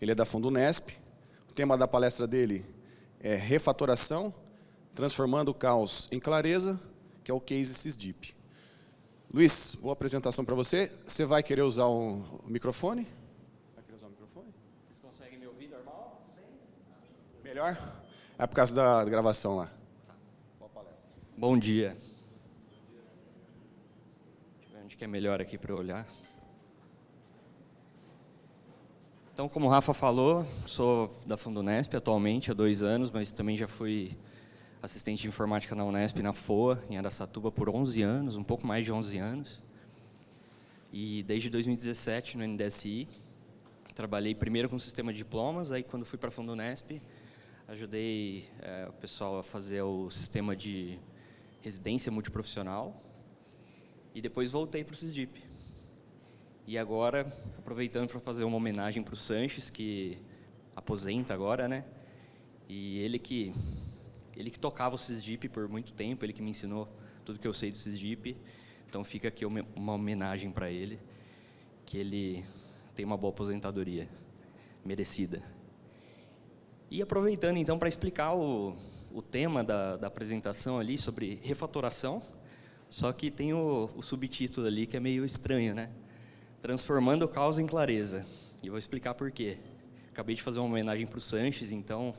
Ele é da Fundunesp. O tema da palestra dele é refatoração, transformando o caos em clareza, que é o case SysDeep. Luiz, boa apresentação para você. Você vai querer usar o microfone? Vai querer usar o microfone? Vocês conseguem me ouvir normal? Melhor? É por causa da gravação lá. Tá. Boa palestra. Bom dia. Deixa eu ver onde que é melhor aqui para eu olhar. Então, como o Rafa falou, sou da Fundunesp atualmente há 2 anos, mas também já fui assistente de informática na Unesp, na FOA, em Araçatuba, por 11 anos, um pouco mais de 11 anos. E desde 2017, no NDSI, trabalhei primeiro com o sistema de diplomas, aí quando fui para a Fundunesp, ajudei o pessoal a fazer o sistema de residência multiprofissional, e depois voltei para o SysDeep. E agora, aproveitando para fazer uma homenagem para o Sanches, que aposenta agora, né? E ele que tocava o SysDeep por muito tempo, ele que me ensinou tudo que eu sei do SysDeep. Então fica aqui uma homenagem para ele, que ele tem uma boa aposentadoria, merecida. E aproveitando então para explicar o tema da apresentação ali sobre refatoração, só que tem o subtítulo ali que é meio estranho, né? Transformando o caos em clareza. E eu vou explicar por quê. Acabei de fazer uma homenagem para o Sanches, então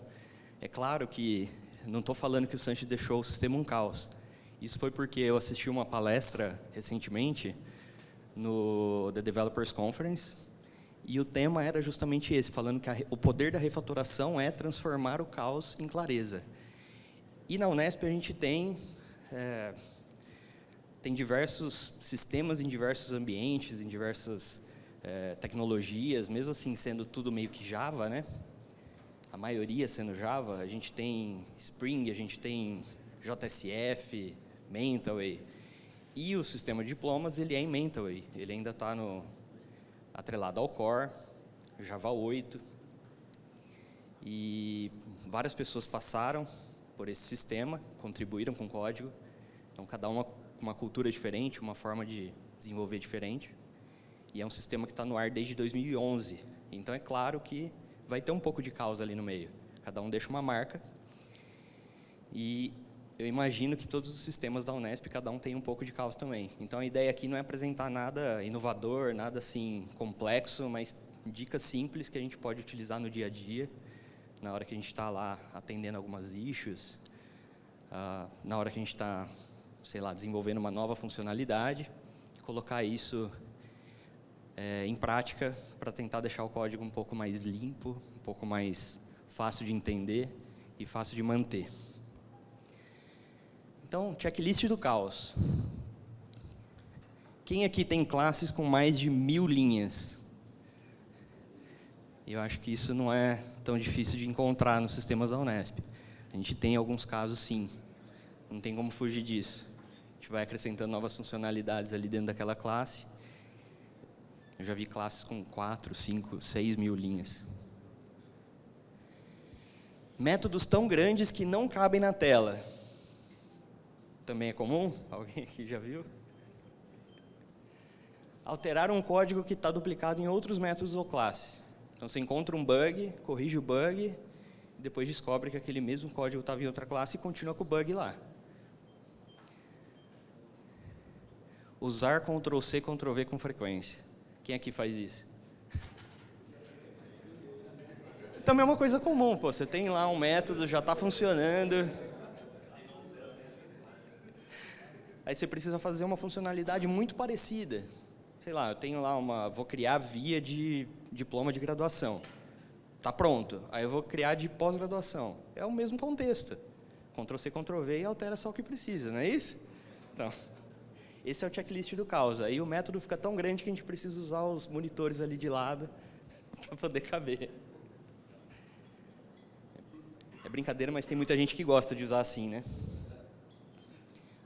é claro que não estou falando que o Sanches deixou o sistema um caos. Isso foi porque eu assisti uma palestra recentemente no The Developers Conference e o tema era justamente esse, falando que o poder da refatoração é transformar o caos em clareza. E na Unesp a gente tem diversos sistemas em diversos ambientes, em diversas tecnologias, mesmo assim sendo tudo meio que Java, né? A maioria sendo Java, a gente tem Spring, a gente tem JSF, Mentaway. E o sistema de diplomas, ele é em Mentaway, ele ainda está atrelado ao Core, Java 8. E várias pessoas passaram por esse sistema, contribuíram com código. Então, cada uma com uma cultura diferente, uma forma de desenvolver diferente. E é um sistema que está no ar desde 2011. Então, é claro que vai ter um pouco de caos ali no meio. Cada um deixa uma marca. E eu imagino que todos os sistemas da Unesp, cada um tem um pouco de caos também. Então, a ideia aqui não é apresentar nada inovador, nada assim complexo, mas dicas simples que a gente pode utilizar no dia a dia, na hora que a gente está lá atendendo algumas issues, na hora que a gente está, sei lá, desenvolvendo uma nova funcionalidade, colocar isso em prática para tentar deixar o código um pouco mais limpo, um pouco mais fácil de entender e fácil de manter. Então, checklist do caos. Quem aqui tem classes com mais de 1000 linhas? Eu acho que isso não é tão difícil de encontrar nos sistemas da Unesp. A gente tem alguns casos, sim. Não tem como fugir disso. A gente vai acrescentando novas funcionalidades ali dentro daquela classe. Eu já vi classes com 4, 5, 6 mil linhas. Métodos tão grandes que não cabem na tela. Também é comum? Alguém aqui já viu? Alterar um código que está duplicado em outros métodos ou classes. Então, você encontra um bug, corrige o bug, e depois descobre que aquele mesmo código estava em outra classe e continua com o bug lá. Usar Ctrl+C, Ctrl+V com frequência. Quem aqui faz isso? Também é uma coisa comum, pô. Você tem lá um método, já está funcionando. Aí você precisa fazer uma funcionalidade muito parecida. Sei lá, eu tenho lá vou criar via de diploma de graduação. Está pronto. Aí eu vou criar de pós-graduação. É o mesmo contexto. Ctrl+C, Ctrl+V e altera só o que precisa, não é isso? Então, esse é o checklist do caos. Aí o método fica tão grande que a gente precisa usar os monitores ali de lado para poder caber. É brincadeira, mas tem muita gente que gosta de usar assim, né?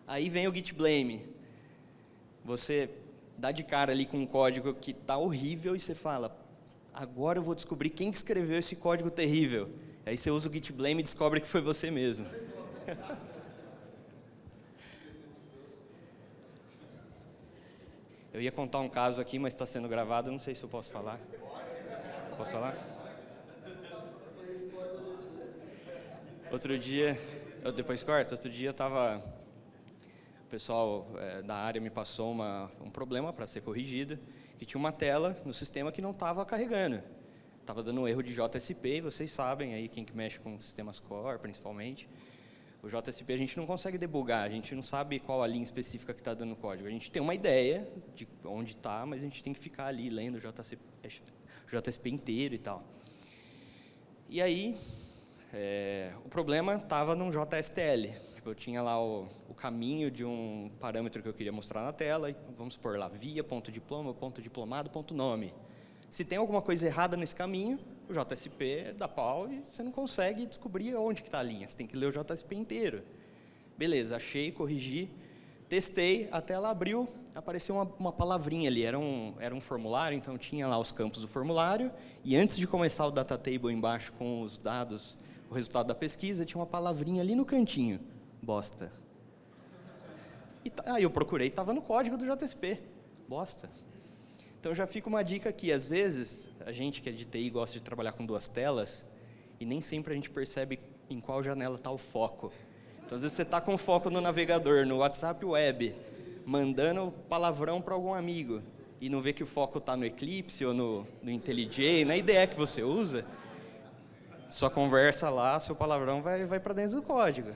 Aí vem o Git Blame. Você dá de cara ali com um código que está horrível e você fala, agora eu vou descobrir quem que escreveu esse código terrível. Aí você usa o Git Blame e descobre que foi você mesmo. Eu ia contar um caso aqui, mas está sendo gravado, não sei se eu posso falar. Posso falar? Outro dia, depois corta, outro dia o pessoal da área me passou um problema para ser corrigido, que tinha uma tela no sistema que não estava carregando. Estava dando um erro de JSP, vocês sabem, aí quem que mexe com sistemas core, principalmente. O JSP a gente não consegue debugar, a gente não sabe qual a linha específica que está dando código. A gente tem uma ideia de onde está, mas a gente tem que ficar ali lendo o JSP inteiro e tal. E aí, o problema estava num JSTL. Tipo, eu tinha lá o caminho de um parâmetro que eu queria mostrar na tela, e vamos supor lá, via, ponto diploma, ponto diplomado, ponto nome. Se tem alguma coisa errada nesse caminho, o JSP dá pau e você não consegue descobrir onde que está a linha. Você tem que ler o JSP inteiro. Beleza, achei, corrigi, testei, a tela abriu, apareceu uma palavrinha ali. Era um formulário, então tinha lá os campos do formulário, e antes de começar o data table embaixo com os dados, o resultado da pesquisa, tinha uma palavrinha ali no cantinho. Bosta. E aí eu procurei, estava no código do JSP. Bosta. Então já fica uma dica aqui, às vezes a gente que é de TI gosta de trabalhar com duas telas e nem sempre a gente percebe em qual janela está o foco. Então às vezes você está com foco no navegador, no WhatsApp Web, mandando palavrão para algum amigo e não vê que o foco está no Eclipse ou no IntelliJ, na IDE que você usa, sua conversa lá, seu palavrão vai para dentro do código.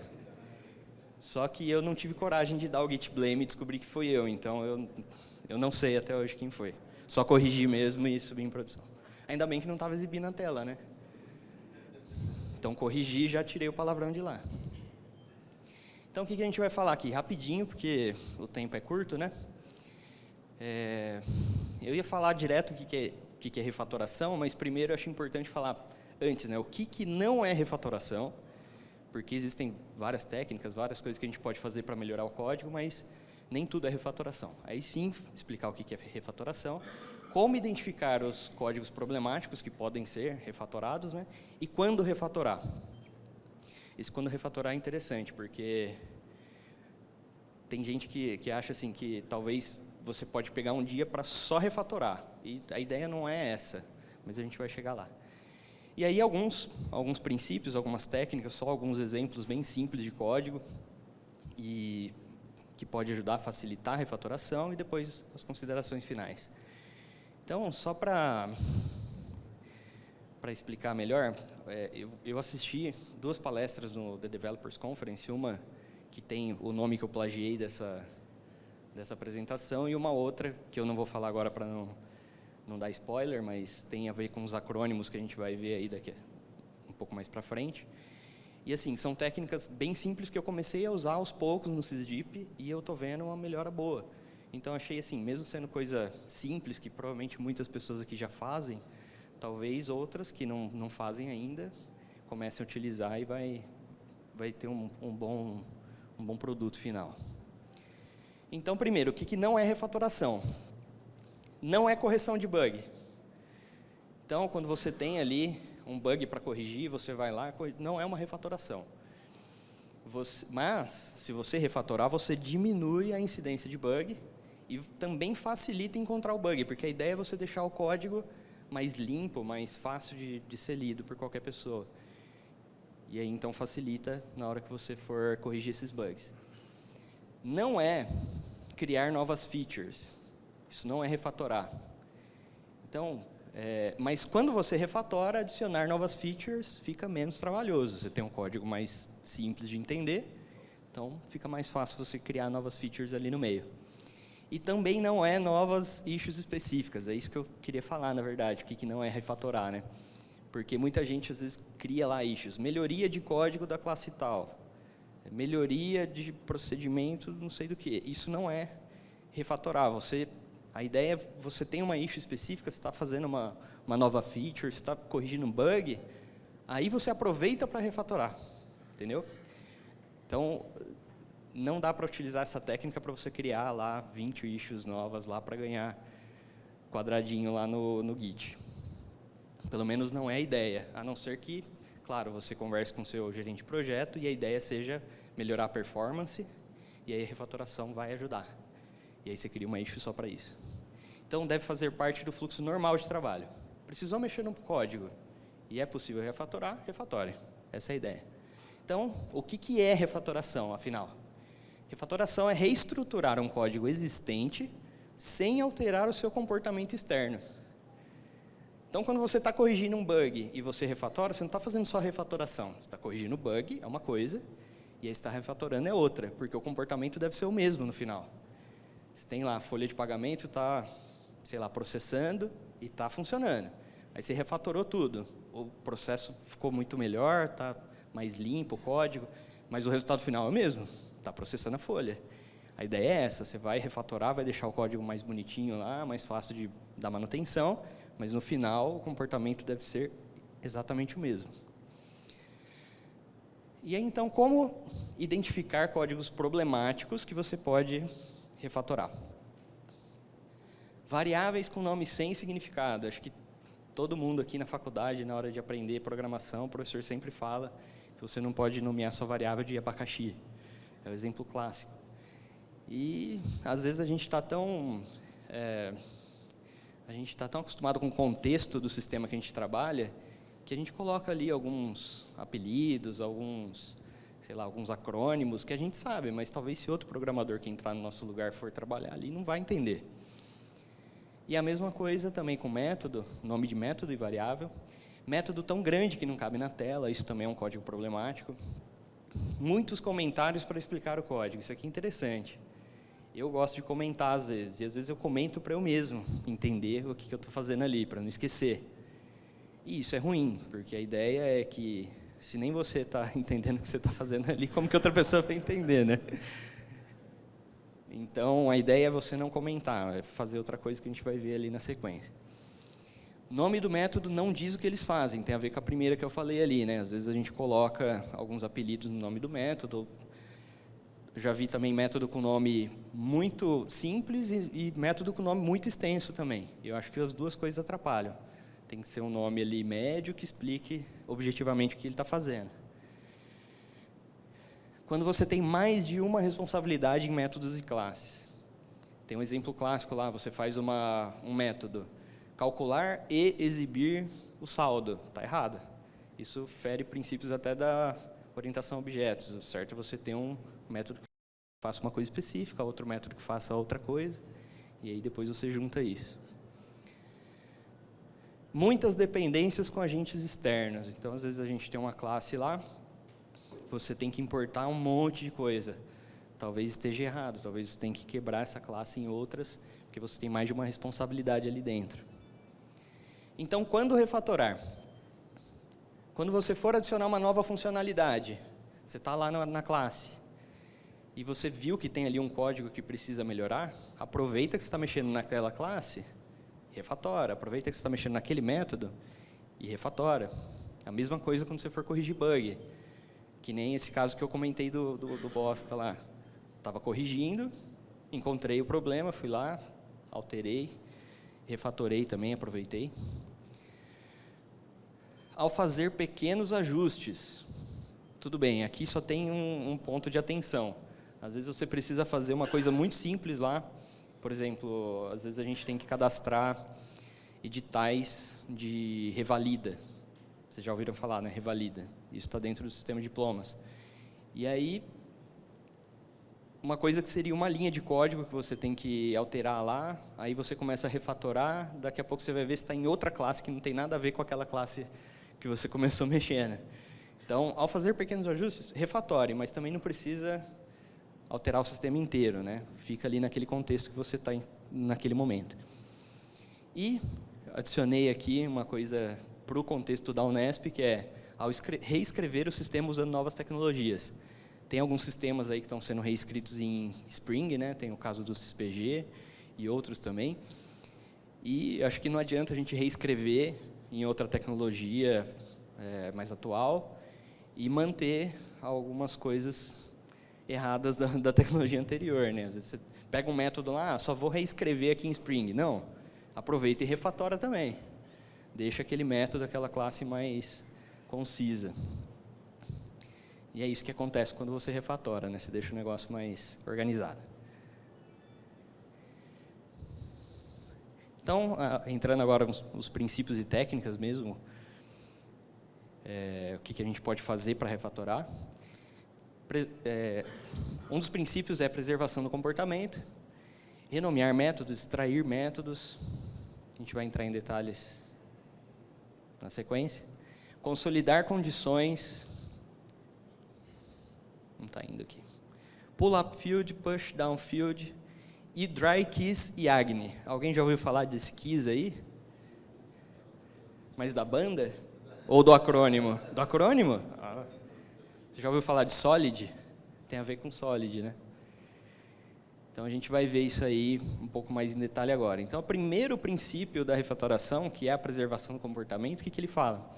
Só que eu não tive coragem de dar o git blame e descobrir que fui eu, então eu não sei até hoje quem foi. Só corrigi mesmo e subi em produção. Ainda bem que não estava exibindo na tela, né? Então, corrigi e já tirei o palavrão de lá. Então, o que a gente vai falar aqui? Rapidinho, porque o tempo é curto, né? Eu ia falar direto o que é refatoração, mas primeiro eu acho importante falar antes, né? O que não é refatoração, porque existem várias técnicas, várias coisas que a gente pode fazer para melhorar o código, mas nem tudo é refatoração. Aí sim, explicar o que é refatoração, como identificar os códigos problemáticos que podem ser refatorados, né? E quando refatorar. Esse quando refatorar é interessante, porque tem gente que acha assim, que talvez você pode pegar um dia para só refatorar, e a ideia não é essa, mas a gente vai chegar lá. E aí alguns princípios, algumas técnicas, só alguns exemplos bem simples de código, e que pode ajudar a facilitar a refatoração, e depois as considerações finais. Então, só para explicar melhor, eu assisti 2 palestras no The Developers Conference, uma que tem o nome que eu plagiei dessa apresentação, e uma outra, que eu não vou falar agora para não dar spoiler, mas tem a ver com os acrônimos que a gente vai ver aí daqui um pouco mais para frente. E assim, são técnicas bem simples que eu comecei a usar aos poucos no SysDeep e eu estou vendo uma melhora boa. Então, achei assim, mesmo sendo coisa simples, que provavelmente muitas pessoas aqui já fazem, talvez outras que não fazem ainda, comecem a utilizar e vai ter um bom produto final. Então, primeiro, o que não é refatoração? Não é correção de bug. Então, quando você tem ali um bug para corrigir, você vai lá, não é uma refatoração. Mas, se você refatorar, você diminui a incidência de bug e também facilita encontrar o bug, porque a ideia é você deixar o código mais limpo, mais fácil de ser lido por qualquer pessoa. E aí, então, facilita na hora que você for corrigir esses bugs. Não é criar novas features. Isso não é refatorar. Então, mas quando você refatora, adicionar novas features fica menos trabalhoso. Você tem um código mais simples de entender, então fica mais fácil você criar novas features ali no meio. E também não é novas issues específicas, é isso que eu queria falar, na verdade, o que não é refatorar, né? Porque muita gente, às vezes, cria lá issues. Melhoria de código da classe tal. Melhoria de procedimento, não sei do que. Isso não é refatorar. A ideia é você tem uma issue específica, você está fazendo uma nova feature, você está corrigindo um bug, aí você aproveita para refatorar, entendeu? Então, não dá para utilizar essa técnica para você criar lá 20 issues novas lá para ganhar quadradinho lá no Git. Pelo menos não é a ideia, a não ser que, claro, você converse com o seu gerente de projeto e a ideia seja melhorar a performance, e aí a refatoração vai ajudar. E aí você cria uma issue só para isso. Então, deve fazer parte do fluxo normal de trabalho. Precisou mexer no código e é possível refatorar, refatore. Essa é a ideia. Então, o que é refatoração, afinal? Refatoração é reestruturar um código existente sem alterar o seu comportamento externo. Então, quando você está corrigindo um bug e você refatora, você não está fazendo só refatoração. Você está corrigindo o bug, é uma coisa, e aí você está refatorando é outra, porque o comportamento deve ser o mesmo no final. Você tem lá a folha de pagamento, está, sei lá, processando e está funcionando. Aí você refatorou tudo. O processo ficou muito melhor, está mais limpo o código, mas o resultado final é o mesmo, está processando a folha. A ideia é essa, você vai refatorar, vai deixar o código mais bonitinho lá, mais fácil de dar manutenção, mas no final o comportamento deve ser exatamente o mesmo. E aí, então, como identificar códigos problemáticos que você pode refatorar? Variáveis com nome sem significado. Acho que todo mundo aqui na faculdade, na hora de aprender programação, o professor sempre fala que você não pode nomear sua variável de abacaxi. É o exemplo clássico. E, às vezes, a gente está tão acostumado com o contexto do sistema que a gente trabalha, que a gente coloca ali alguns apelidos, alguns acrônimos que a gente sabe, mas talvez se outro programador que entrar no nosso lugar for trabalhar ali, não vai entender. E a mesma coisa também com método, nome de método e variável. Método tão grande que não cabe na tela, isso também é um código problemático. Muitos comentários para explicar o código, isso aqui é interessante. Eu gosto de comentar às vezes, e às vezes eu comento para eu mesmo entender o que eu estou fazendo ali, para não esquecer. E isso é ruim, porque a ideia é que, se nem você está entendendo o que você está fazendo ali, como que outra pessoa vai entender, né? Então, a ideia é você não comentar, é fazer outra coisa que a gente vai ver ali na sequência. O nome do método não diz o que eles fazem, tem a ver com a primeira que eu falei ali, né? Às vezes a gente coloca alguns apelidos no nome do método. Eu já vi também método com nome muito simples e método com nome muito extenso também. Eu acho que as duas coisas atrapalham. Tem que ser um nome ali médio que explique objetivamente o que ele está fazendo. Quando você tem mais de uma responsabilidade em métodos e classes. Tem um exemplo clássico lá, você faz um método, calcular e exibir o saldo. Está errado. Isso fere princípios até da orientação a objetos. O certo é você ter um método que faça uma coisa específica, outro método que faça outra coisa, e aí depois você junta isso. Muitas dependências com agentes externos. Então, às vezes, a gente tem uma classe lá, você tem que importar um monte de coisa. Talvez esteja errado, talvez você tenha que quebrar essa classe em outras, porque você tem mais de uma responsabilidade ali dentro. Então, quando refatorar? Quando você for adicionar uma nova funcionalidade, você está lá na classe, e você viu que tem ali um código que precisa melhorar, aproveita que você está mexendo naquela classe, refatora. Aproveita que você está mexendo naquele método e refatora. A mesma coisa quando você for corrigir bug. Que nem esse caso que eu comentei do bosta lá. Estava corrigindo, encontrei o problema, fui lá, alterei, refatorei também, aproveitei. Ao fazer pequenos ajustes, tudo bem, aqui só tem um ponto de atenção. Às vezes você precisa fazer uma coisa muito simples lá. Por exemplo, às vezes a gente tem que cadastrar editais de revalida. Vocês já ouviram falar, né? Revalida. Isso está dentro do sistema de diplomas. E aí, uma coisa que seria uma linha de código que você tem que alterar lá, aí você começa a refatorar, daqui a pouco você vai ver se está em outra classe que não tem nada a ver com aquela classe que você começou mexendo. Então, ao fazer pequenos ajustes, refatore, mas também não precisa alterar o sistema inteiro, né? Fica ali naquele contexto que você está naquele momento. E adicionei aqui uma coisa para o contexto da Unesp, que é ao reescrever o sistema usando novas tecnologias. Tem alguns sistemas aí que estão sendo reescritos em Spring, né? Tem o caso do SysPG e outros também. E acho que não adianta a gente reescrever em outra tecnologia mais atual e manter algumas coisas erradas da tecnologia anterior, né? Às vezes você pega um método lá, só vou reescrever aqui em Spring. Não, aproveita e refatora também. Deixa aquele método, aquela classe mais concisa. E é isso que acontece quando você refatora, né? Você deixa o negócio mais organizado. Então, entrando agora nos princípios e técnicas mesmo, o que a gente pode fazer para refatorar. Um dos princípios é a preservação do comportamento, renomear métodos, extrair métodos, a gente vai entrar em detalhes na sequência, consolidar condições, não está indo aqui, pull up field, push down field, e dry keys e Agni. Alguém já ouviu falar desse keys aí? Mas da banda? Ou do acrônimo? Do acrônimo? Ah. Você já ouviu falar de solid? Tem a ver com solid, né? Então, a gente vai ver isso aí um pouco mais em detalhe agora. Então, o primeiro princípio da refatoração, que é a preservação do comportamento, o que ele fala?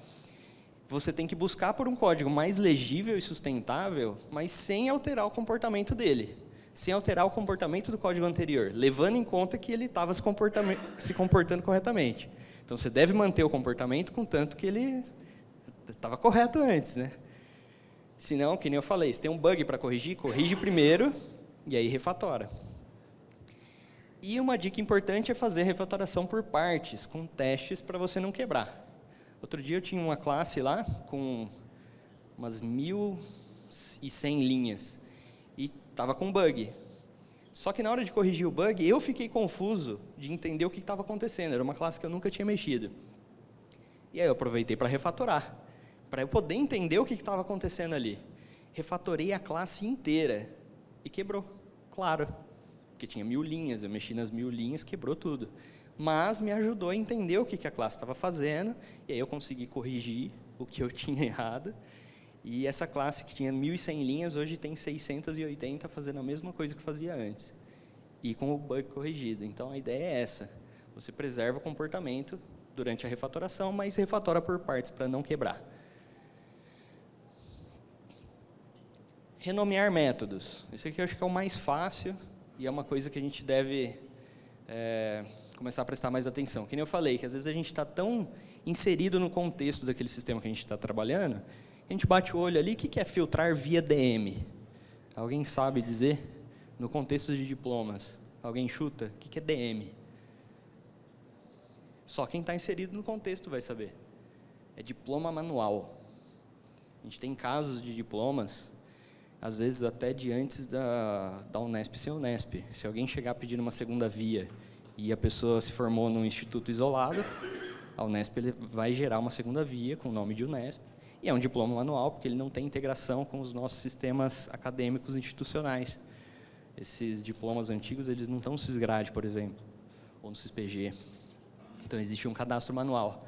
Você tem que buscar por um código mais legível e sustentável, mas sem alterar o comportamento dele. Sem alterar o comportamento do código anterior, levando em conta que ele estava se comportando corretamente. Então, você deve manter o comportamento contanto que ele estava correto antes, né? Senão, que nem eu falei, se tem um bug para corrigir, corrige primeiro e aí refatora. E uma dica importante é fazer refatoração por partes, com testes para você não quebrar. Outro dia eu tinha uma classe lá com umas 1.100 linhas e estava com bug. Só que na hora de corrigir o bug, eu fiquei confuso de entender o que estava acontecendo. Era uma classe que eu nunca tinha mexido. E aí eu aproveitei para refatorar, para eu poder entender o que estava acontecendo ali. Refatorei a classe inteira e quebrou, claro. Porque tinha 1.000 linhas, eu mexi nas 1.000 linhas, quebrou tudo. Mas me ajudou a entender o que a classe estava fazendo, e aí eu consegui corrigir o que eu tinha errado. E essa classe que tinha 1.100 linhas, hoje tem 680, fazendo a mesma coisa que fazia antes. E com o bug corrigido. Então, a ideia é essa. Você preserva o comportamento durante a refatoração, mas refatora por partes para não quebrar. Renomear métodos. Esse aqui eu acho que é o mais fácil e é uma coisa que a gente deve começar a prestar mais atenção. Que nem eu falei, que às vezes a gente está tão inserido no contexto daquele sistema que a gente está trabalhando, a gente bate o olho ali, o que é filtrar via DM? Alguém sabe dizer? No contexto de diplomas. Alguém chuta? O que é DM? Só quem está inserido no contexto vai saber. É diploma manual. A gente tem casos de diplomas, às vezes até de antes da Unesp ser Unesp. Se alguém chegar pedindo uma segunda via e a pessoa se formou num instituto isolado, a Unesp vai gerar uma segunda via com o nome de Unesp. E é um diploma manual, porque ele não tem integração com os nossos sistemas acadêmicos institucionais. Esses diplomas antigos, eles não estão no Sysgrade, por exemplo, ou no SysPG. Então, existe um cadastro manual.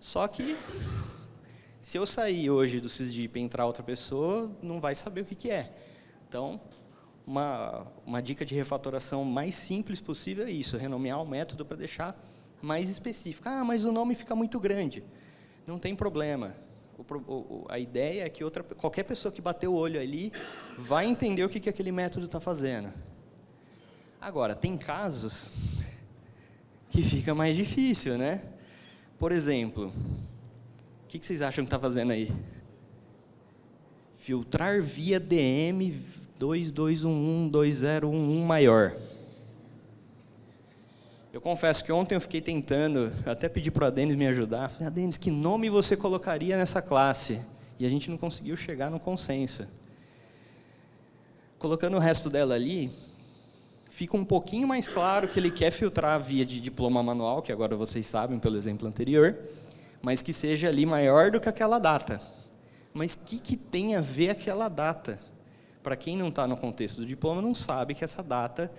Só que, se eu sair hoje do SysDip e entrar outra pessoa, não vai saber o que é. Então, uma dica de refatoração mais simples possível é isso, renomear o método para deixar mais específico. Ah, mas o nome fica muito grande. Não tem problema. A ideia é que qualquer pessoa que bater o olho ali vai entender o que aquele método está fazendo. Agora, tem casos que fica mais difícil, né? Por exemplo, o que vocês acham que está fazendo aí? Filtrar via DM 22112011 maior. Eu confesso que ontem eu fiquei tentando, até pedi para a Denis me ajudar. Falei, Denis, que nome você colocaria nessa classe? E a gente não conseguiu chegar no consenso. Colocando o resto dela ali, fica um pouquinho mais claro que ele quer filtrar a via de diploma manual, que agora vocês sabem pelo exemplo anterior, mas que seja ali maior do que aquela data. Mas o que tem a ver aquela data? Para quem não está no contexto do diploma, não sabe que essa data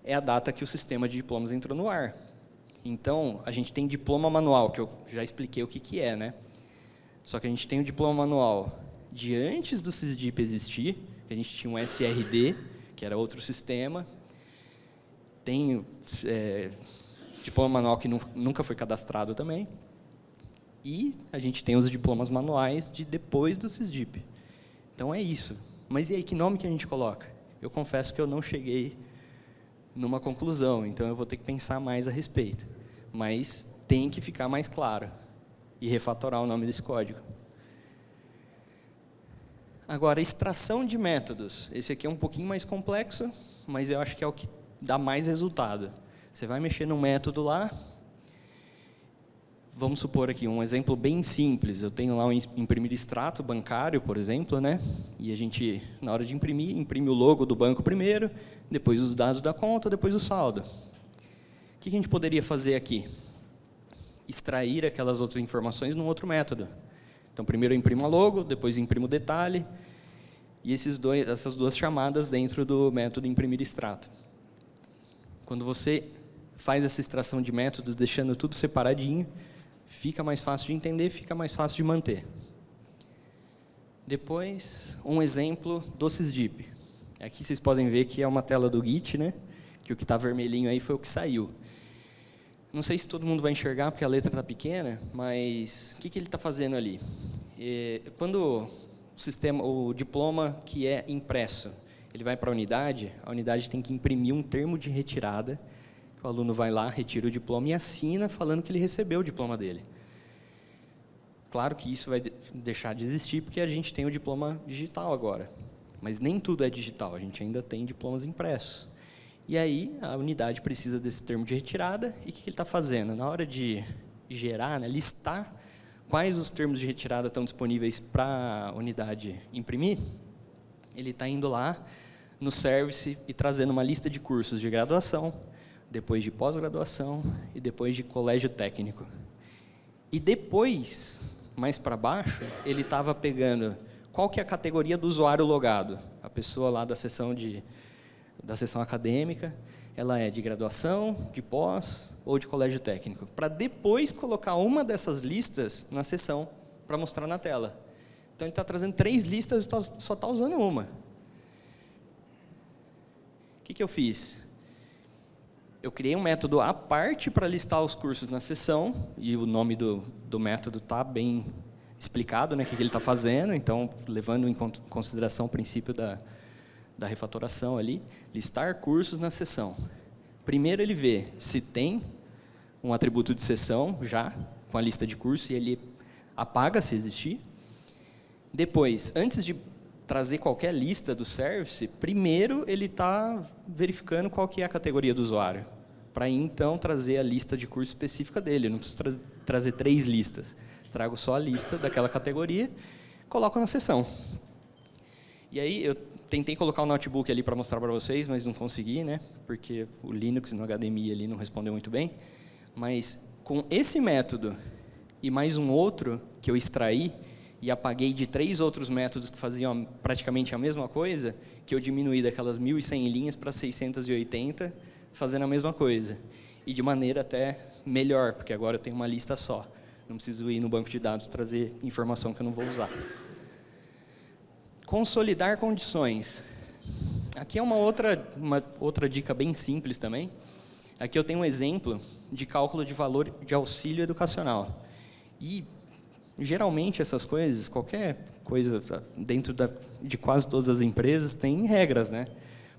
é a data que o sistema de diplomas entrou no ar. Então, a gente tem diploma manual, que eu já expliquei o que é, né? Só que a gente tem o diploma manual de antes do SysDip existir, a gente tinha um SRD, que era outro sistema. Tem diploma manual que nunca foi cadastrado também. E a gente tem os diplomas manuais de depois do SysDip. Então, é isso. Mas e aí, que nome que a gente coloca? Eu confesso que eu não cheguei numa conclusão, então eu vou ter que pensar mais a respeito. Mas tem que ficar mais claro e refatorar o nome desse código. Agora, extração de métodos. Esse aqui é um pouquinho mais complexo, mas eu acho que é o que dá mais resultado. Você vai mexer num método lá, Vamos supor aqui um exemplo bem simples. Eu tenho lá um imprimir extrato bancário, por exemplo, né? E a gente, na hora de imprimir, imprime o logo do banco primeiro, depois os dados da conta, depois o saldo. O que a gente poderia fazer aqui? Extrair aquelas outras informações num outro método. Então, primeiro eu imprimo a logo, depois imprimo o detalhe, e essas duas chamadas dentro do método imprimir extrato. Quando você faz essa extração de métodos, deixando tudo separadinho, fica mais fácil de entender, fica mais fácil de manter. Depois, um exemplo do SysDeep. Aqui vocês podem ver que é uma tela do Git, né? Que o que está vermelhinho aí foi o que saiu. Não sei se todo mundo vai enxergar, porque a letra está pequena, mas o que ele está fazendo ali? Quando o diploma que é impresso, ele vai para a unidade tem que imprimir um termo de retirada. O aluno vai lá, retira o diploma e assina falando que ele recebeu o diploma dele. Claro que isso vai deixar de existir, porque a gente tem o diploma digital agora. Mas nem tudo é digital, a gente ainda tem diplomas impressos. E aí, a unidade precisa desse termo de retirada, e o que ele está fazendo? Na hora de gerar, né, listar quais os termos de retirada estão disponíveis para a unidade imprimir, ele está indo lá no Service e trazendo uma lista de cursos de graduação, depois de pós-graduação e depois de colégio técnico. E depois, mais para baixo, ele estava pegando qual que é a categoria do usuário logado. A pessoa lá da seção acadêmica, ela é de graduação, de pós ou de colégio técnico, para depois colocar uma dessas listas na seção para mostrar na tela. Então, ele está trazendo 3 listas e só está usando uma. O que eu fiz? Eu criei um método à parte para listar os cursos na seção, e o nome do método está bem explicado, né, o que ele está fazendo, então, levando em consideração o princípio da refatoração ali, listar cursos na seção. Primeiro ele vê se tem um atributo de seção já, com a lista de cursos, e ele apaga se existir. Depois, antes de trazer qualquer lista do service, primeiro ele está verificando qual que é a categoria do usuário, para então trazer a lista de curso específica dele. Eu não preciso trazer 3 listas, trago só a lista daquela categoria, coloco na seção. E aí eu tentei colocar o notebook ali para mostrar para vocês, mas não consegui, né? Porque o Linux no HDMI ali não respondeu muito bem. Mas com esse método e mais um outro que eu extraí e apaguei de 3 outros métodos que faziam praticamente a mesma coisa, que eu diminuí daquelas 1.100 linhas para 680, fazendo a mesma coisa. E de maneira até melhor, porque agora eu tenho uma lista só. Não preciso ir no banco de dados trazer informação que eu não vou usar. Consolidar condições. Aqui é uma outra dica bem simples também. Aqui eu tenho um exemplo de cálculo de valor de auxílio educacional. E, geralmente, essas coisas, qualquer coisa dentro de quase todas as empresas, tem regras, né?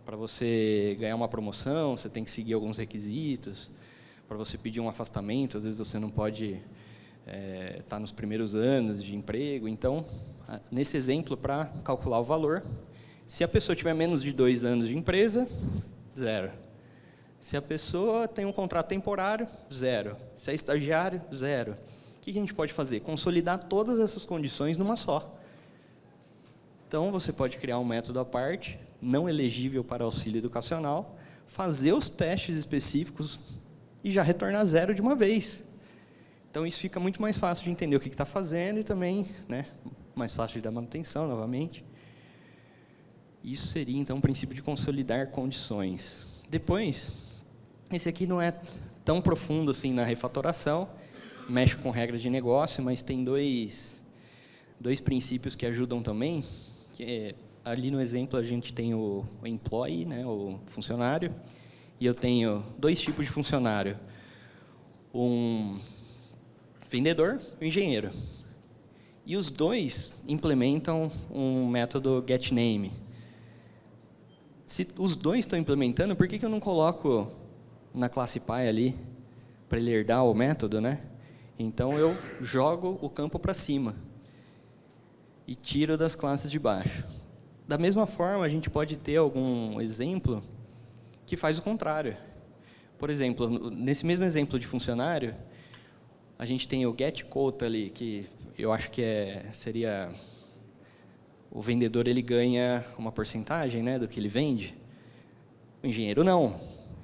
Para você ganhar uma promoção, você tem que seguir alguns requisitos. Para você pedir um afastamento, às vezes você não pode estar nos primeiros anos de emprego. Então, nesse exemplo, para calcular o valor, se a pessoa tiver menos de 2 anos de empresa, 0. Se a pessoa tem um contrato temporário, 0. Se é estagiário, 0. O que a gente pode fazer? Consolidar todas essas condições numa só. Então, você pode criar um método à parte, não elegível para auxílio educacional, fazer os testes específicos e já retornar 0 de uma vez. Então, isso fica muito mais fácil de entender o que está fazendo e também, né, mais fácil de dar manutenção, novamente. Isso seria, então, o princípio de consolidar condições. Depois, esse aqui não é tão profundo assim na refatoração, mexe com regras de negócio, mas tem dois princípios que ajudam também. Que ali no exemplo a gente tem o employee, né, o funcionário, e eu tenho 2 tipos de funcionário. Um vendedor e um engenheiro. E os 2 implementam um método getName. Se os 2 estão implementando, por que eu não coloco na classe Pi ali, para ele herdar o método, né? Então, eu jogo o campo para cima e tiro das classes de baixo. Da mesma forma, a gente pode ter algum exemplo que faz o contrário. Por exemplo, nesse mesmo exemplo de funcionário, A gente tem o get quota ali, que eu acho que seria... O vendedor ele ganha uma porcentagem, né, do que ele vende. O engenheiro não.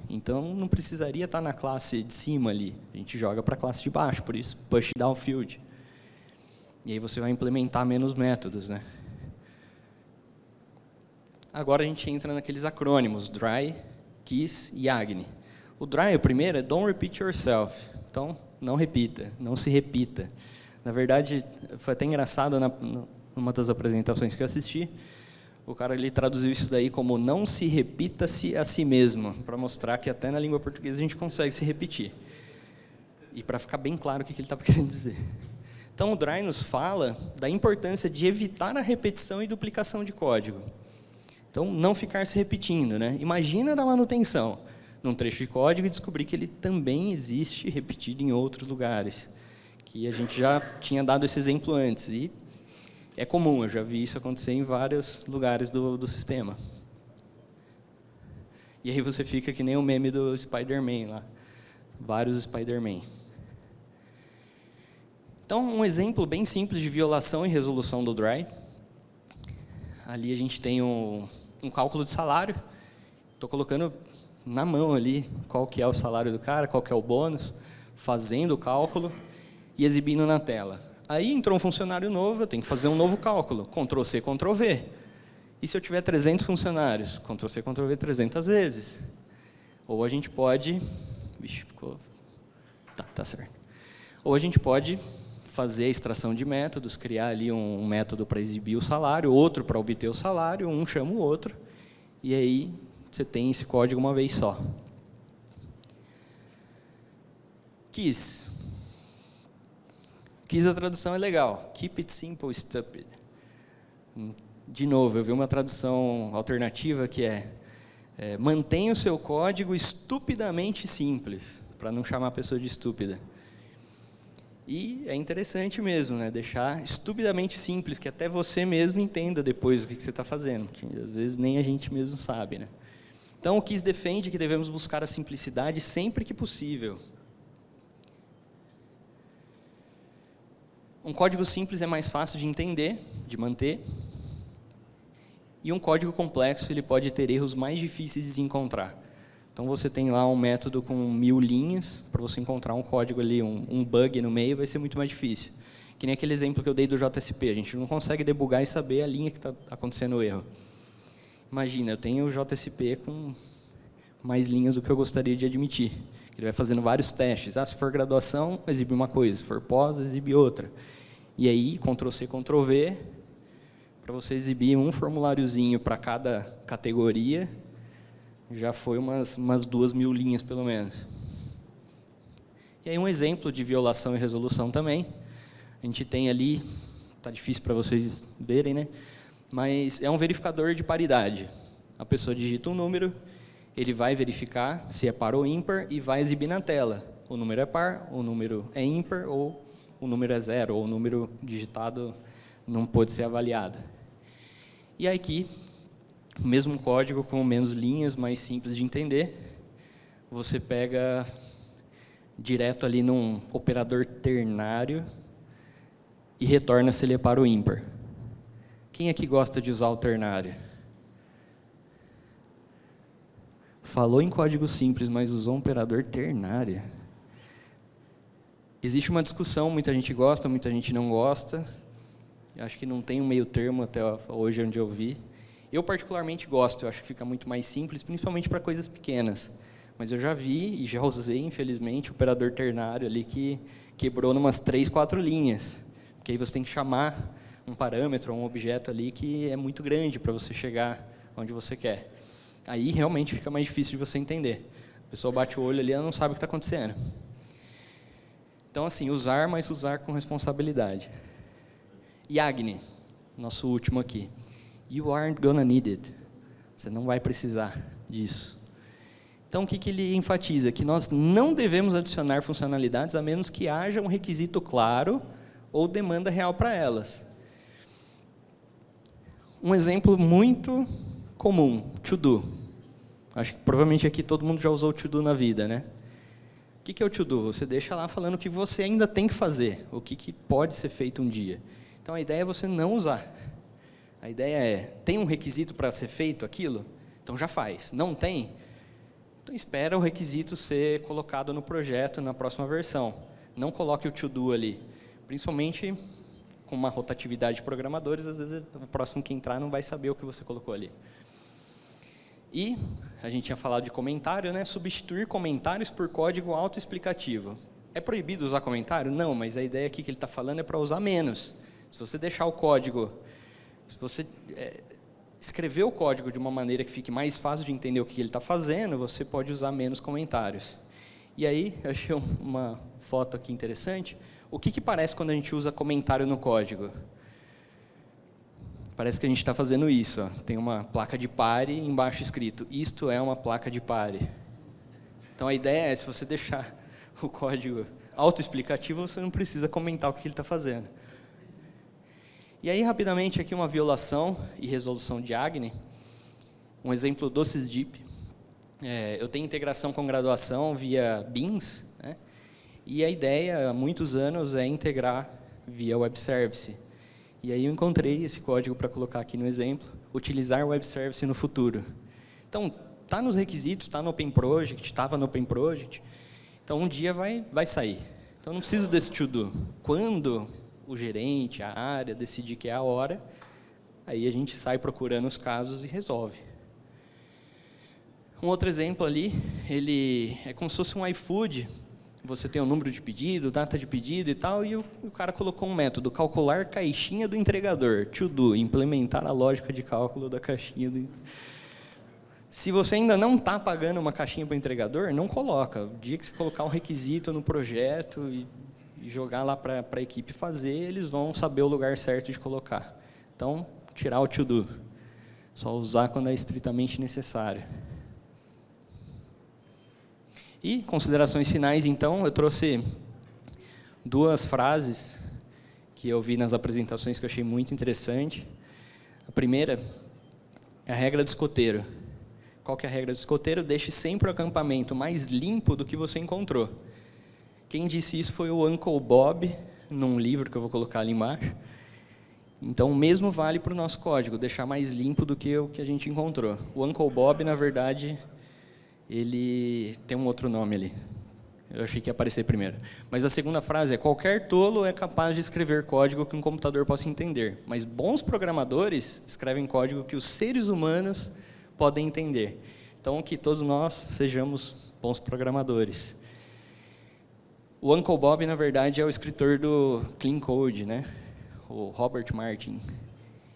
Então, não precisaria estar na classe de cima ali. A gente joga para a classe de baixo, por isso, push down field. E aí você vai implementar menos métodos, né? Agora a gente entra naqueles acrônimos, DRY, KISS e AGNI. O DRY, o primeiro, é Don't Repeat Yourself. Então, não repita, não se repita. Na verdade, foi até engraçado numa das apresentações que eu assisti, o cara ele traduziu isso daí como não se repita-se a si mesmo, para mostrar que até na língua portuguesa a gente consegue se repetir. E para ficar bem claro o que ele estava querendo dizer. Então, o DRY nos fala da importância de evitar a repetição e duplicação de código. Então, não ficar se repetindo, né? Imagina na manutenção, num trecho de código, e descobrir que ele também existe repetido em outros lugares. Que a gente já tinha dado esse exemplo antes. E é comum, eu já vi isso acontecer em vários lugares do sistema. E aí você fica que nem o meme do Spider-Man lá. Vários Spider-Man. Então, um exemplo bem simples de violação e resolução do DRY. Ali a gente tem um cálculo de salário. Estou colocando na mão ali qual que é o salário do cara, qual que é o bônus, fazendo o cálculo e exibindo na tela. Aí entrou um funcionário novo, eu tenho que fazer um novo cálculo. Ctrl+C, Ctrl+V. E se eu tiver 300 funcionários? Ctrl+C, Ctrl+V 300 vezes. Ou a gente pode... Vixe, ficou... Tá certo. Ou a gente pode fazer a extração de métodos, criar ali um método para exibir o salário, outro para obter o salário, um chama o outro, e aí você tem esse código uma vez só. KISS. KISS, a tradução é legal. Keep it simple, stupid. De novo, eu vi uma tradução alternativa que mantenha o seu código estupidamente simples, para não chamar a pessoa de estúpida. E é interessante mesmo, né? Deixar estupidamente simples, que até você mesmo entenda depois o que você está fazendo, que às vezes nem a gente mesmo sabe, né? Então, o KISS defende que devemos buscar a simplicidade sempre que possível. Um código simples é mais fácil de entender, de manter, e um código complexo ele pode ter erros mais difíceis de se encontrar. Então, você tem lá um método com 1000 linhas, para você encontrar um código ali, um bug no meio, vai ser muito mais difícil. Que nem aquele exemplo que eu dei do JSP, a gente não consegue debugar e saber a linha que está acontecendo o erro. Imagina, eu tenho o JSP com mais linhas do que eu gostaria de admitir. Ele vai fazendo vários testes. Se for graduação, exibe uma coisa, se for pós, exibe outra. E aí, Ctrl+C, Ctrl+V, para você exibir um formuláriozinho para cada categoria, já foi umas 2000 linhas, pelo menos. E aí um exemplo de violação e resolução também. A gente tem ali, está difícil para vocês verem, né? Mas é um verificador de paridade. A pessoa digita um número, ele vai verificar se é par ou ímpar e vai exibir na tela. O número é par, o número é ímpar, ou o número é zero, ou o número digitado não pode ser avaliado. E aqui, o mesmo código com menos linhas, mais simples de entender, você pega direto ali num operador ternário e retorna se ele é par ou ímpar. Quem aqui gosta de usar o ternário? Falou em código simples, mas usou um operador ternário. Existe uma discussão, muita gente gosta, muita gente não gosta. Eu acho que não tem um meio termo até hoje onde eu vi. Eu particularmente gosto, eu acho que fica muito mais simples, principalmente para coisas pequenas. Mas eu já vi e já usei, infelizmente, o operador ternário ali que quebrou numas 3, 4 linhas. Porque aí você tem que chamar um parâmetro, um objeto ali que é muito grande para você chegar onde você quer. Aí realmente fica mais difícil de você entender. A pessoa bate o olho ali e ela não sabe o que está acontecendo. Então, assim, usar, mas usar com responsabilidade. E AGNI, nosso último aqui. You aren't gonna need it. Você não vai precisar disso. Então, o que ele enfatiza? Que nós não devemos adicionar funcionalidades a menos que haja um requisito claro ou demanda real para elas. Um exemplo muito comum, to do. Acho que provavelmente aqui todo mundo já usou to do na vida, né? que é o to-do? Você deixa lá falando o que você ainda tem que fazer, o que pode ser feito um dia. Então, a ideia é você não usar. A ideia é, tem um requisito para ser feito aquilo? Então, já faz. Não tem? Então, espera o requisito ser colocado no projeto, na próxima versão. Não coloque o to-do ali. Principalmente com uma rotatividade de programadores, às vezes o próximo que entrar não vai saber o que você colocou ali. E a gente tinha falado de comentário, né? Substituir comentários por código autoexplicativo. É proibido usar comentário? Não, mas a ideia aqui que ele está falando é para usar menos. Se você deixar o código, se você escrever o código de uma maneira que fique mais fácil de entender o que ele está fazendo, você pode usar menos comentários. E aí, eu achei uma foto aqui interessante. O que parece quando a gente usa comentário no código? Parece que a gente está fazendo isso. Ó. Tem uma placa de pare embaixo escrito, isto é uma placa de pare. Então, a ideia é, se você deixar o código autoexplicativo, você não precisa comentar o que ele está fazendo. E aí, rapidamente, aqui uma violação e resolução de Agni. Um exemplo do SysDeep. Eu tenho integração com graduação via Beans, né? E a ideia, há muitos anos, é integrar via Web Service. E aí eu encontrei esse código para colocar aqui no exemplo, utilizar Web Service no futuro. Então, está nos requisitos, está no Open Project, estava no Open Project. Então, um dia vai sair. Então, não preciso desse to-do. Quando o gerente, a área, decidir que é a hora, aí a gente sai procurando os casos e resolve. Um outro exemplo ali, ele é como se fosse um iFood. Você tem o número de pedido, data de pedido e tal, e o cara colocou um método, calcular caixinha do entregador, to do, implementar a lógica de cálculo da caixinha do... Se você ainda não está pagando uma caixinha para o entregador, não coloca. O dia que você colocar um requisito no projeto e jogar lá para a equipe fazer, eles vão saber o lugar certo de colocar. Então, tirar o to do. Só usar quando é estritamente necessário. E considerações finais, então, eu trouxe duas frases que eu vi nas apresentações que eu achei muito interessante. A primeira é a regra do escoteiro. Qual que é a regra do escoteiro? Deixe sempre o acampamento mais limpo do que você encontrou. Quem disse isso foi o Uncle Bob, num livro que eu vou colocar ali embaixo. Então, o mesmo vale para o nosso código, deixar mais limpo do que o que a gente encontrou. O Uncle Bob, na verdade... ele tem um outro nome ali. Eu achei que ia aparecer primeiro. Mas a segunda frase é, qualquer tolo é capaz de escrever código que um computador possa entender, mas bons programadores escrevem código que os seres humanos podem entender. Então, que todos nós sejamos bons programadores. O Uncle Bob, na verdade, é o escritor do Clean Code, né? O Robert Martin.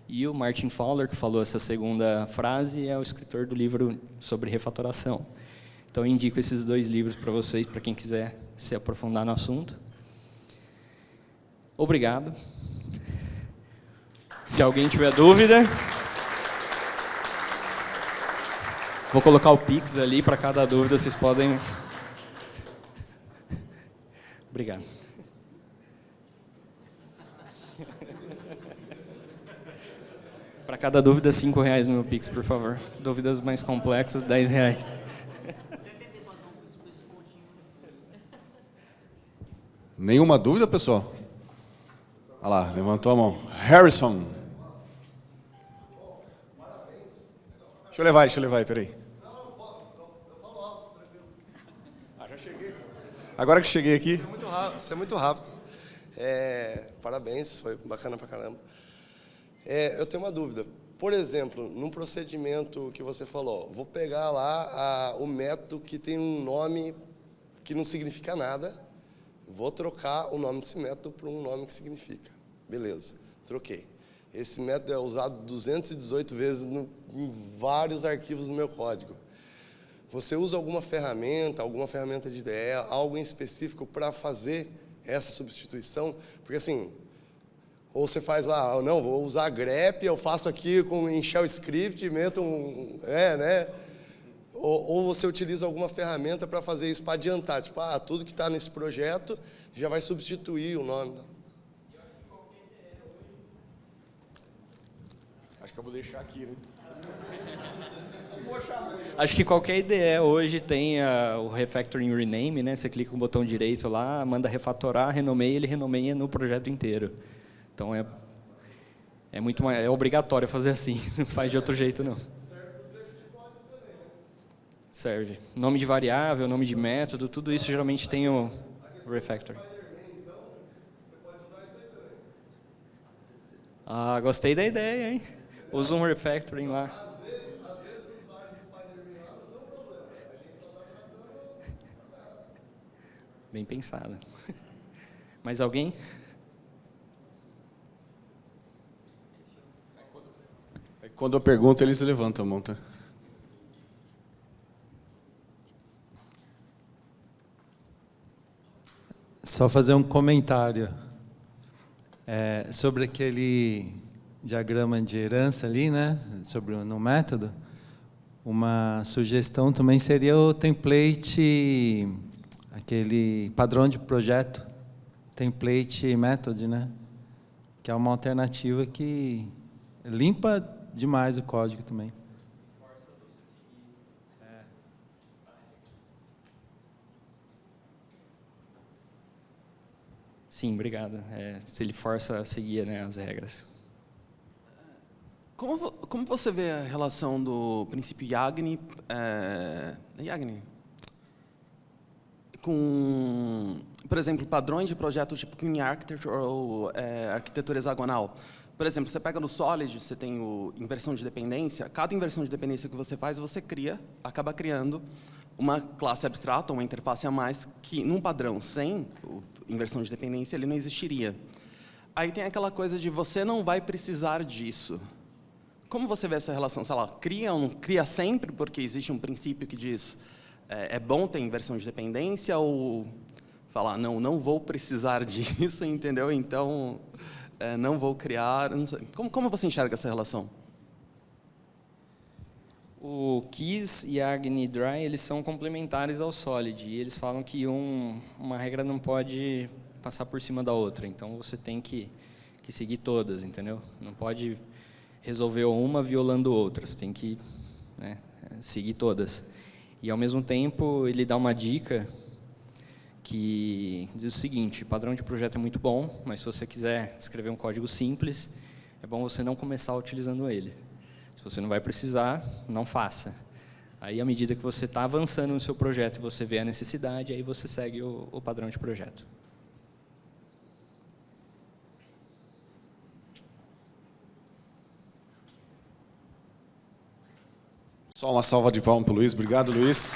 E o Martin Fowler, que falou essa segunda frase, é o escritor do livro sobre refatoração. Então, eu indico esses dois livros para vocês, para quem quiser se aprofundar no assunto. Obrigado. Se alguém tiver dúvida, vou colocar o Pix ali, para cada dúvida vocês podem... Obrigado. Para cada dúvida, R$5 no meu Pix, por favor. Dúvidas mais complexas, R$10. Nenhuma dúvida, pessoal? Olha lá, levantou a mão. Harrison. Deixa eu levar aí, peraí. Já cheguei. Agora que cheguei aqui... Você é muito rápido. Parabéns, foi bacana pra caramba. Eu tenho uma dúvida. Por exemplo, num procedimento que você falou, vou pegar lá o método que tem um nome que não significa nada, vou trocar o nome desse método por um nome que significa. Beleza, troquei. Esse método é usado 218 vezes em vários arquivos do meu código. Você usa alguma ferramenta de IDE, algo em específico para fazer essa substituição? Porque assim... ou você faz lá, não, vou usar grep, eu faço aqui em shell script, meto né? Ou você utiliza alguma ferramenta para fazer isso, para adiantar, tipo, tudo que está nesse projeto já vai substituir o nome. Acho que eu vou deixar aqui, né? Acho que qualquer IDE hoje tem o Refactoring Rename, né? Você clica com o botão direito lá, manda refatorar, renomeia, ele renomeia no projeto inteiro. Então é obrigatório fazer assim, não faz de outro jeito não. Serve. Nome de variável, nome de método, tudo isso geralmente tem o refactoring. Ah, gostei da ideia, hein? Usa um refactoring lá. Bem pensado. Mais alguém? Quando eu pergunto, eles levantam a mão, tá? Só fazer um comentário sobre aquele diagrama de herança ali, né? No método. Uma sugestão também seria o template, aquele padrão de projeto, template method, né? Que é uma alternativa que limpa demais o código também. Sim, obrigado. Se ele força a seguir, né, as regras. Como você vê a relação do princípio Yagni com, por exemplo, padrões de projetos tipo Clean Architecture ou arquitetura hexagonal? Por exemplo, você pega no Solid, você tem inversão de dependência. Cada inversão de dependência que você faz, você acaba criando uma classe abstrata, uma interface a mais, que num padrão sem inversão de dependência, ele não existiria. Aí tem aquela coisa de você não vai precisar disso. Como você vê essa relação? Sei lá, cria ou não cria sempre, porque existe um princípio que diz é bom ter inversão de dependência, ou falar, não vou precisar disso, entendeu? Então, não vou criar. Não sei. Como você enxerga essa relação? O Keys e a Agni Dry, eles são complementares ao Solid, e eles falam que uma regra não pode passar por cima da outra, então você tem que seguir todas, entendeu? Não pode resolver uma violando outras, tem que, né, seguir todas. E, ao mesmo tempo, ele dá uma dica que diz o seguinte: o padrão de projeto é muito bom, mas se você quiser escrever um código simples, é bom você não começar utilizando ele. Se você não vai precisar, não faça. Aí, à medida que você está avançando no seu projeto e você vê a necessidade, aí você segue o padrão de projeto. Só uma salva de palmas para o Luiz. Obrigado, Luiz.